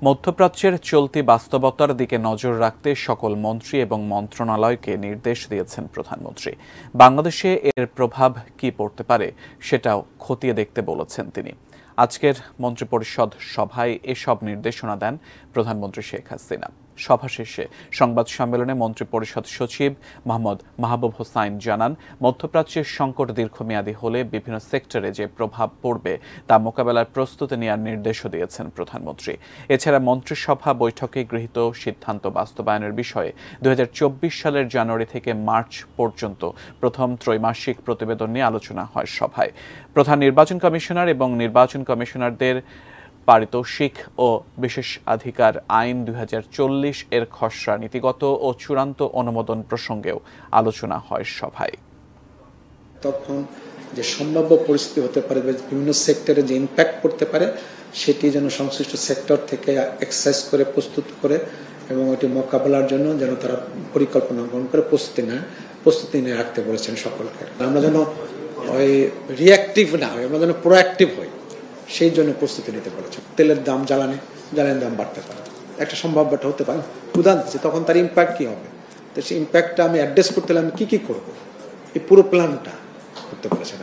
মধ্যপ্রাচ্যের চলতি বাস্তবতার দিকে নজর রাখতে সকল মন্ত্রী এবং মন্ত্রণালয়কে নির্দেশ দিয়েছেন প্রধানমন্ত্রী। বাংলাদেশে এর প্রভাব কী পড়তে পারে সেটাও খতিয়ে দেখতে বলেছেন তিনি। আজকের মন্ত্রিপরিষদ সভায় এসব নির্দেশনা দেন প্রধানমন্ত্রী শেখ হাসিনা। সভা শেষে সংবাদ সম্মেলনে মন্ত্রিপরিষদ সচিব মোহাম্মদ মাহবুব হোসাইন জানান, মধ্যপ্রাচ্যের সংকট দীর্ঘমেয়াদী হলে বিভিন্ন সেক্টরে যে প্রভাব পড়বে তা মোকাবেলার প্রস্তুতি নেওয়ার নির্দেশও দিয়েছেন প্রধানমন্ত্রী। এছাড়া মন্ত্রিসভা বৈঠকে গৃহীত সিদ্ধান্ত বাস্তবায়নের বিষয়ে 2024 সালের জানুয়ারি থেকে মার্চ পর্যন্ত প্রথম ত্রৈমাসিক প্রতিবেদন নিয়ে আলোচনা হয় সভায়। প্রধান নির্বাচন কমিশনার এবং নির্বাচন কমিশনারদের পারিতোষিক ও বিশেষাধিকার আইন 2040 এর খসড়া নীতিগত ও চূড়ান্ত অনুমোদন প্রসঙ্গেও আলোচনা হয় সভায়। তখন যে সম্ভাব্য পরিস্থিতি হতে পারে, বিভিন্ন সেক্টরে যে ইম্প্যাক্ট করতে পারে, সেটি যেন সংশ্লিষ্ট সেক্টর থেকে এক্সারসাইজ করে প্রস্তুত করে এবং ওটি মোকাবেলার জন্য যেন তারা পরিকল্পনা গ্রহণ করে প্রস্তুতি নিয়ে রাখতে বলেছেন সকলকে। আমরা যেন ওই রিঅ্যাক্টিভ না হই, আমরা যেন প্রোঅ্যাক্টিভ হই, সেই জন্য প্রস্তুতি নিতে বলেছেন। তেলের দাম, জ্বালানির দাম বাড়তে পারে, একটা সম্ভাব্যটা হতে পারে, উদাহরণ দিচ্ছি, তখন তার ইম্প্যাক্ট কী হবে, তো সেই ইম্প্যাক্টটা আমি অ্যাড্রেস করতে হলে আমি কী কী করবো, এই পুরো প্ল্যানটা করতে বলেছেন।